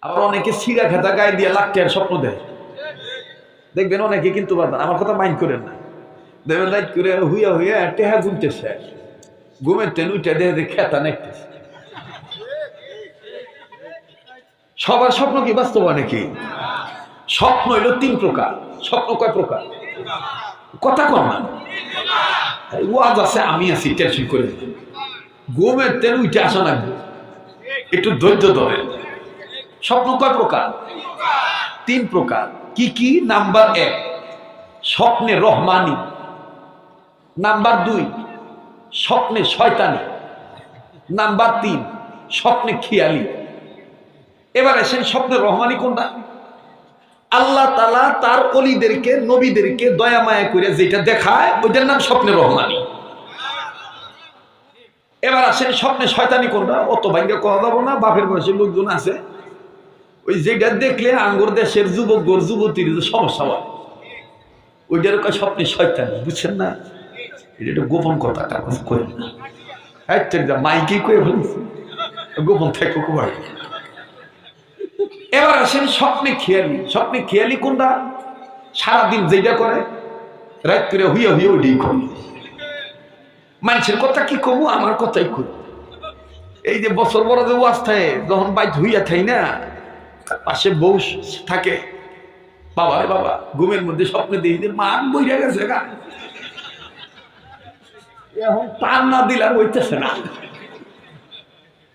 আবার অনেকে সিরা খেতা গায়ে দিয়ে লাখের স্বপ্ন দেয়, দেখবেন অনেকে কিন্তু আমার কথা মাইন্ড করেন না, দেখবেন রাইট করে হুইয়া হুইয়া টেহা গুনতেছে, ঘুমের টেন উঠে দেখে খেতা নেকতেছে। সবার স্বপ্ন কি বাস্তব? নাকি স্বপ্ন হইল তিন প্রকার। স্বপ্ন কয় প্রকার? কথা কর না, ওয়াজ আছে আমি আছি, টেনশন করে ঘুমের তেল উঠে আসা লাগবে, একটু ধৈর্য ধরে। স্বপ্ন কয় প্রকার? তিন প্রকার। কি কি? নাম্বার 1 স্বপ্নে রহমানি, নাম্বার 2 স্বপ্নে শয়তানি, নাম্বার 3 স্বপ্নে খেয়ালি। এবার আসেন স্বপ্নে রহমানি কোনটা? আল্লাহ তাআলা তার ওলিদেরকে নবীদেরকে দয়া মায়া করে যেটা দেখায় ওইটার নাম স্বপ্নে রহমানি। এবার আসেন স্বপ্নে শয়তানি কোনটা? অত ভাঙ্গে কথা যাবো না, বাপের বয়সের লোকজন আছে ওই যেটা দেখলে আঙ্গুর দেশের যুবক যুবতীর সমস্যা হয়, ওইটার কয় স্বপ্নে শয়তানি। বুঝছেন না? এটা একটা গোপন কথা, কাগজ করেন না, মাইকে কয়ে ফেলছে, গোপন থেকে কুমার। এবার আসেন স্বপ্নে খেয়ালি। স্বপ্নে খেয়ালি কোনটা? সারাদিন যেটা করে রাত করে হুইয়া হুইয়া ওইটাই করে। মানুষের কথা কি কমু, আমার কথাই করি। এই যে বছর বড় যে অবস্থায় যখন বাইক হইয়া থাই না, পাশে বউ থাকে, বাবা রে বাবা, ঘুমের মধ্যে স্বপ্নে দিয়ে যে মান বইরা গেছে গা, এখন টান না দিলে আর হইতেছে না।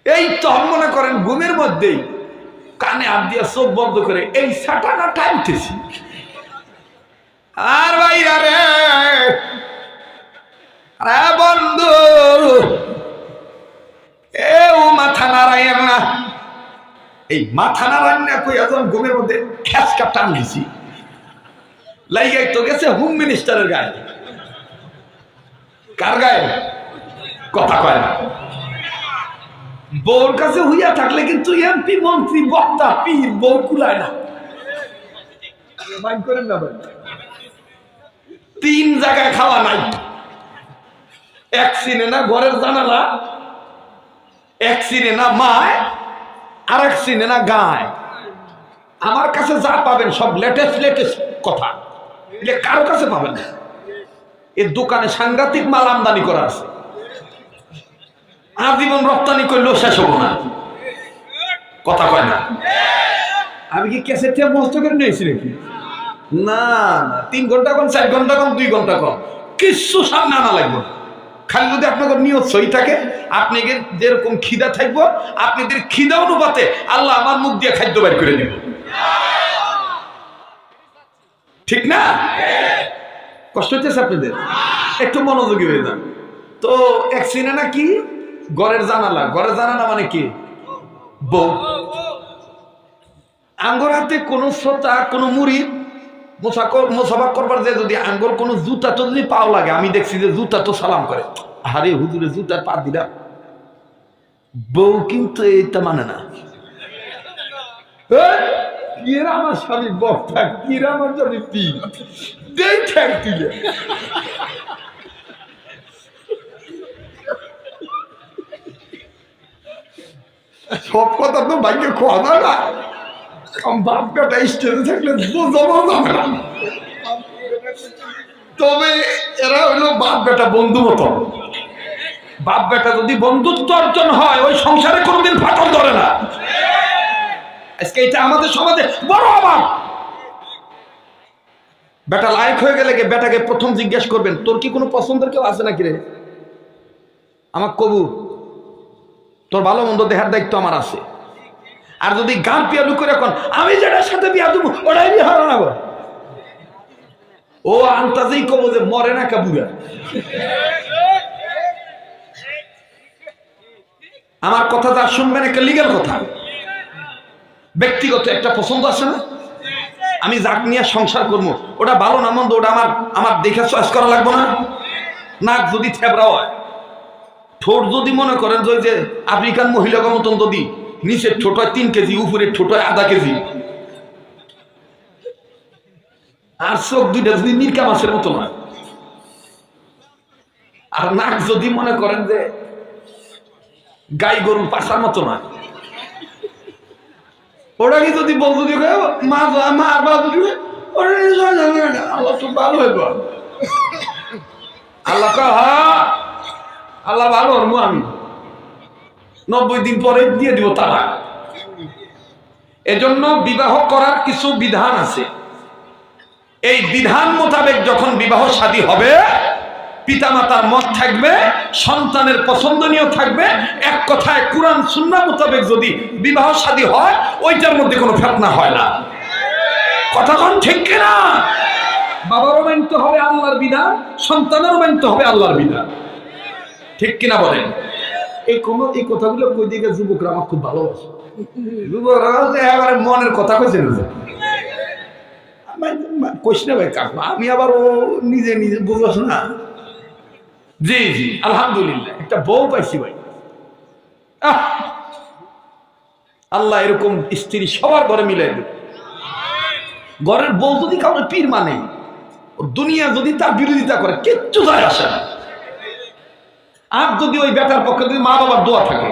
এই তখন মনে করেন ঘুমের মধ্যেই কানে হাত দিয়া চোখ বন্ধ করে এই সাটানা টাইমতেছি, আর ভাইরা রে বন্ধু এও মাথা নাড়াইয়েন না। এই মাথা নাড়াইন না কই এখন ঘুমের মধ্যে খেসকা টান দিছি, লাইগাই তো গেছে হোম মিনিস্টারের গায়ে। কার গায়ে? কথা কয় না। বউর কাছে হইয়া থাকলে কিন্তু এমপি মন্ত্রী বক্তা পীর বউ কুলায় না। মাইন্ড করেন না ভাই, 3 জায়গায় খাওয়া নাই। এক সিনে না ঘরের জানালা, এক সিনে না মায়, আর এক সিনে না গায়। আমার কাছে যা পাবেন সব লেটেস্ট কথা, এটা কারো কাছে পাবেন না। এর দোকানে সাংঘাতিক মাল আমদানি করা আছে, আজীবন রপ্তানি করলেও শেষ হবো না। কথা কয় না। আমি কি ক্যাসেট মস্ত করে নিয়েছি নাকি? না, 3 ঘন্টা কম, 4 ঘন্টা কম, 2 ঘন্টা কম, কিচ্ছু সামনে আনা লাগবে। খালি যদি আপনাদের নিয়ত সহি থাকে, আপনাদের যেরকম খিদা থাকবো, আপনাদের খিদা অনুপাতে আল্লাহ আমার মুখ দিয়ে খাদ্য বের করে দেব। ঠিক না? কষ্ট হচ্ছে আপনাদের? একটু মনোযোগী হয়ে যান। তো এক সিনে না কি ঘরের জানালা, ঘরের জানালা মানে কি? বউ। আঙ্গর হাতে কোন শ্রোতা, কোন মুরিদ মোসাফা করবার যে যদি আঙ্গর কোন জুতা তো যদি পাও লাগে, আমি দেখছি যে জুতা তো সালাম করে, আরে হুজুরে জুতার পা দিলাম। বউ কিন্তু এটা মানে না। কিরা আমার স্বামী বক্তা, কিরা আমার স্বামী পীর, দেখ তুলে সব কথা তো ভাগ্যে খোয়া যায় না। বাপ বেটা স্টেজে থাকলে বোঝাবো যাবে না, তবে এরা হইলো বাপ বেটা বন্ধু মতো। বাপ বেটা যদি বন্ধুত্ব অর্জন হয়, ওই সংসারে কোনোদিন ফাটল ধরে না। আজকে এটা আমাদের সমাজে বড় অভাব। বেটা লায়ক হয়ে গেলে বেটাকে প্রথম জিজ্ঞেস করবেন, তোর কি কোনো পছন্দের কেউ আছে নাকি রে? আমার কবু, তোর ভালো মন্দ দেখার দায়িত্ব আমার আছে। আর যদি গান পিয়ালু করে এখন আমি যেটার সাথে বিয়া দেবো ওটাই বিয়ে হারাবো, ও আন্তাজেই কব যে মরে না কাবুরা। আমার কথা যা শুনবেন একটা লিগ্যাল কথা, ব্যক্তিগত একটা পছন্দ আছে না, আমি যাক নিয়ে সংসার করবো, ওটা ভালো না মন্দ ওটা আমার দেখে চয়েস করা লাগবে না। নাক যদি থেবড়া হয়, ঠোঁট যদি মনে করেন যে আফ্রিকান মহিলার মতন যদি নিচের ঠোঁট হয় 3 কেজি, উপরের ঠোঁট হয় আধা কেজি, আর চোখ দুইটা যদি মির্কা মাছের মতো নয়, আর নাক যদি মনে করেন যে গাই গরুর পাশার মতো নয়, ওরা কি যদি বউ যদি মা বা যদি আল্লাহ তো ভালো হইব, আল্লাহ আল্লাহ ভালো হরমু আমি 90 দিন পরে দিয়ে দিব তারা। এজন্য বিবাহ করার কিছু বিধান আছে। এই বিধান মোতাবেক যখন বিবাহ শাদী হবে, পিতামাতার মত থাকবে, সন্তানের পছন্দনীয় থাকবে। এক কথায় কুরআন সুন্নাহ মোতাবেক যদি বিবাহ শাদী হয়, ওইটার মধ্যে কোনো ফিতনা হয় না। কথা কোন ঠিক কিনা? বাবারও মানতে হবে আল্লাহর বিধান, সন্তানেরও মানতে হবে আল্লাহর বিধান, ঠিক কিনা বলেন? এই কথাগুলো কই দিকে যুবকরা আমার খুব ভালোবাসে। যুবকরা এবারে মনের কথা কইছে না, কইস না ভাই কাকু, আমি আবার ও নিজে নিজে বুঝাস না। জি জি আলহামদুলিল্লাহ একটা বউ পাইছি ভাই। আল্লাহ এরকম স্ত্রী সবার ঘরে মিলাই দেবে। ঘরের বউ যদি কাউকে পীর মানে, দুনিয়া যদি তার বিরোধিতা করে, কিচ্ছু যায় আসে না। আর যদি ওই বেটার পক্ষে যদি মা বাবার দোয়া থাকে,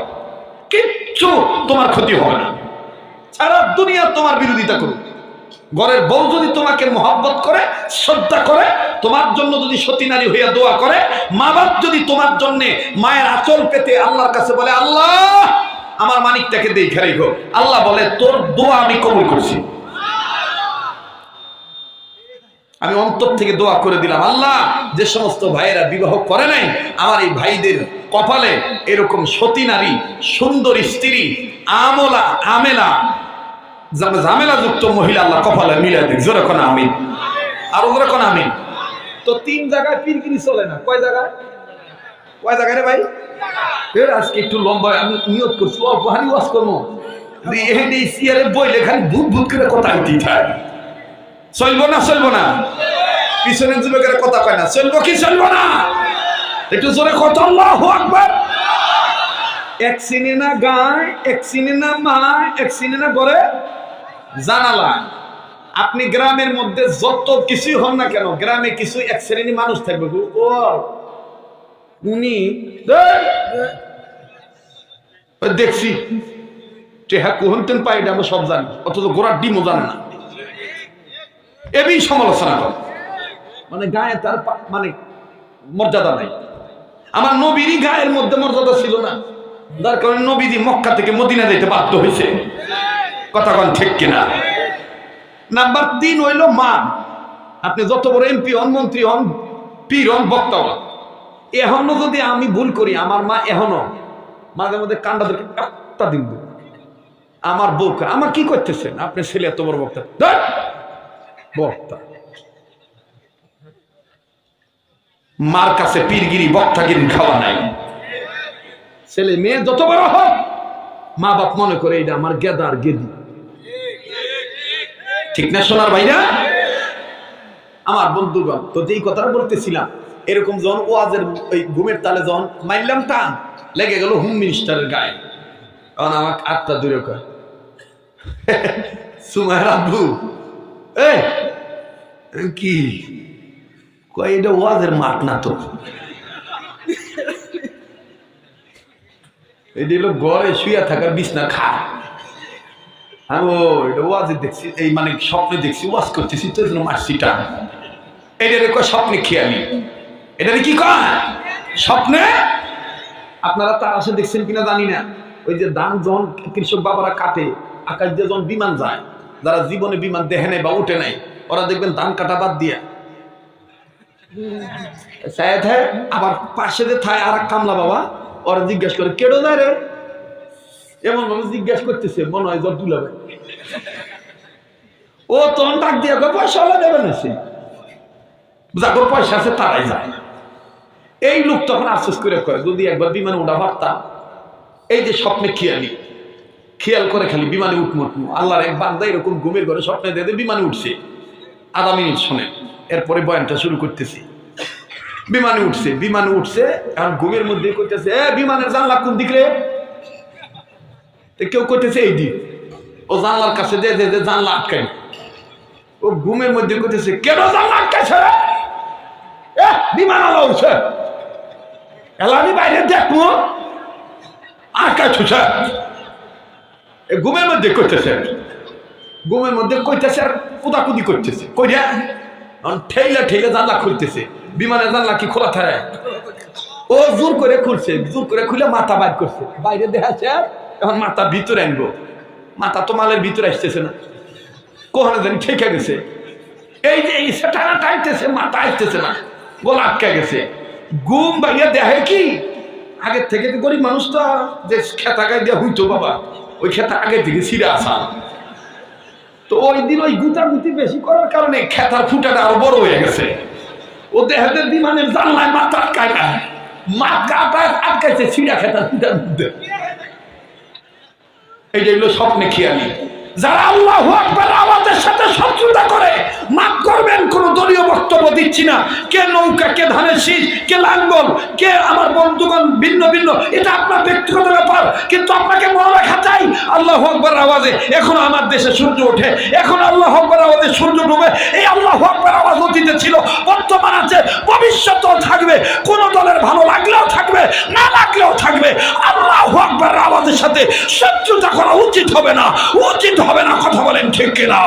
কিচ্ছু তোমার ক্ষতি হবে না। সারা দুনিয়া তোমার বিরোধিতা করুক, ঘরের বউ যদি তোমাকে মহব্বত করে, শ্রদ্ধা করে, তোমার জন্য যদি সতী নারী হইয়া দোয়া করে, মা বাপ যদি তোমার জন্য মায়ের আঁচল পেতে আল্লাহর কাছে বলে আল্লাহ আমার মানিকটাকে দেখে রেখো, আল্লাহ বলে তোর দোয়া আমি কবুল করছি। আমি অন্তর থেকে দোয়া করে দিলাম, আল্লাহ যে সমস্ত ভাইয়েরা বিবাহ করে নাই, আমার এই ভাইদের কপালে এরকম সতী নারী, সুন্দর স্ত্রী, আমলা আমেলা ঝামেলা যুক্ত মহিলা আল্লাহ কপালে মিলে দেখ। জোরে কোন আমিন, আর জোরে কোন আমিন। তো 3 জায়গায় পীরগিরি চলে না। কয় জায়গায় রে ভাই? আজকে একটু লম্বা আমি নিয়ত করছি, অল্প হানি ওয়াজ করবো। এই সিয়ারে বইলে খালি ভূত ভূত করে কথা হইতে থাকে। চলবো না চলবো না? পিছনের যুবকের কথা কয় না, চলবো কি চলবো না? একটু জোরে কত আল্লাহু আকবার। এক সিনে না গায়, এক সিনে না মায়, এক সিনে না করে জানালা। আপনি গ্রামের মধ্যে যত কিছুই হন না কেন, গ্রামে কিছু এক শ্রেণী মানুষ থাকবে, ও উনি দেখছি টেহা কুহন্তেন পাইডা আমরা সব জানি, অথচ গোড়ার ডিমও জানে না। এবি সমালোচনা করে, মানে গায়ে তার মানে মর্যাদা নাই। আমার নবীরই গায়ের মধ্যে মর্যাদা ছিল না, যার কারণে নবীজি মক্কা থেকে মদিনা যেতে বাধ্য হয়েছে। কথা কোন ঠিক কিনা? নাম্বার 3 হইল মা। আপনি যত বড় এমপি হন, মন্ত্রী হন, পীর হন, বক্তা হন, এখনো যদি আমি ভুল করি, আমার মা এখনো মাঝে মধ্যে কান্ডাদেরকে একটা দিন আমার বউকে, আমার কি করতেছেন আপনি? ছেলে এত বড় বক্তা, বক্তা মার কাছে পীরগিরি বক্তাগিরি খাওয়া নাই। ছেলে মেয়ে যত বড় হোক, মা বাপ মনে করে এটা আমার গেদার গেদি, ঠিক না সোনার ভাইরা? আমার বন্ধুগণ, তো যেই কথাটা বলতেছিলাম, এরকম যখন ওয়াজের ওই ঘুমের তালে যখন মাইলাম টান লেগে গেল হোম মিনিস্টারের গায়ে, তখন আমাকে 8টা দূরে কয় সুমায়ের আব্বু কি কয়, এটা ওয়াজের মাঠ না তো, এটা হলো ঘরে শুয়ে থাকার বিছনা খা। হ্যাঁ ও এটা ওয়াজে দেখছি, এই মানে স্বপ্নে দেখছি ওয়াজ করতেছি তো মাসিটা, এটা কয় স্বপ্নে খেয়ালি। এটা কি কয় স্বপ্নে? আপনারা তার আসে দেখছেন কিনা জানি না, ওই যে ধান যখন কৃষক বাবারা কাটে, আকাশ দিয়ে যখন বিমান যায়, যারা জীবনে বিমান দেখে নাই বা উঠে নাই, ওরা দেখবেন ধান কাটা বাদ দিয়া আবার পাশে যে থায় আর এক কামলা বাবা, ওরা জিজ্ঞাসা করে কেডো যায় রে, এমন ভাবে জিজ্ঞাসা করতেছে মনে হয় জব দুলাবে। ও তখন ডাক দিয়া পয়সা হলে দেবেন, এসে যাগর পয়সা আছে তারাই যায়। এই লোক তখন আফসোস করে কয়, যদি একবার বিমানে উঠা পারতাম। এই যে স্বপ্নে খেয়ালি, খেয়াল করে খালি বিমানে উঠমুটমু। আল্লাহর এক বান্দা এরকম ঘুমের ঘরে স্বপ্নে দিয়ে বিমানে উঠছে, আধা মিনিট শোনে, এরপরে বয়ানটা শুরু করতেছি। বিমানে উঠছে, এখন ঘুমের মধ্যে করতেছে বিমানের জানলা কোন দিক রে? কেউ করতেছে এই দিক। ও জানলার কাছে যে জানলা আটকাই, ও ঘুমের মধ্যে করতেছে কেন জানলা আটকাইছে? বিমান আলো উঠছে, এলানি বাইরে দেখবো আটকাইছে, ঘুমের মধ্যে করতেছে। ঘুমের মধ্যে কইতেছে আর কুদাকুদি করতেছে, কইরা ঠেইলা ঠেইলা জানলা খুলতেছে। বিমানের জানলা কি খোলা থাকে? ও জোর করে খুলছে, জোর করে খুলে মাথা বাইর করছে, বাইরে দেখাচ্ছে। এখন মাথা ভিতরে আনবো, মাথা তো মালের ভিতরে আসতেছে না, কোহানে জানি ঠেকে গেছে। এই যে সেটা টাইতেছে, মাথা আসতেছে না, গলা আটকে গেছে। ঘুম ভাইয়া দেখে কি আগের থেকে তো গরিব মানুষ তো যে খেতা গায়ে দেওয়া হইতো বাবা, ওই খেতা আগে থেকে ছিঁড়ে আসা। তো ওই দিন ওই গুতাগুতি বেশি করার কারণে খেতার ফুটাটা আরো বড় হয়ে গেছে। ও দেহের বিমানের জানলায় মাথা আটকায় না, মাথা আটকাইছে ছিঁড়া খেতার ফুটার মধ্যে। এইটা হলো স্বপ্নে খেয়ালি। যারা আল্লাহু আকবার আওয়াজের সাথে শত্রুতা করে, মাফ করবেন, কোন দলীয় বক্তব্য দিচ্ছি না, কে নৌকা, কে ধানের শীষ, কে লাঙ্গল, কে আমার বন্ধুগণ ভিন্ন ভিন্ন, এটা আপনার ব্যক্তিগত ব্যাপার। কিন্তু আপনাকে মনে রাখা চাই, আল্লাহু আকবার আওয়াজে এখন আমার দেশে সূর্য ওঠে, এখন আল্লাহু আকবার আওয়াজে সূর্য ডুবে। এই আল্লাহু আকবার আওয়াজ অতীতে ছিল, বর্তমান আছে, ভবিষ্যতেও থাকবে। কোন দলের ভালো লাগলেও থাকবে, না লাগলেও থাকবে। আল্লাহু আকবার আওয়াজের সাথে শত্রুতা করা উচিত হবে না, উচিত হবে না। কথা বলেন ঠিক কিনা?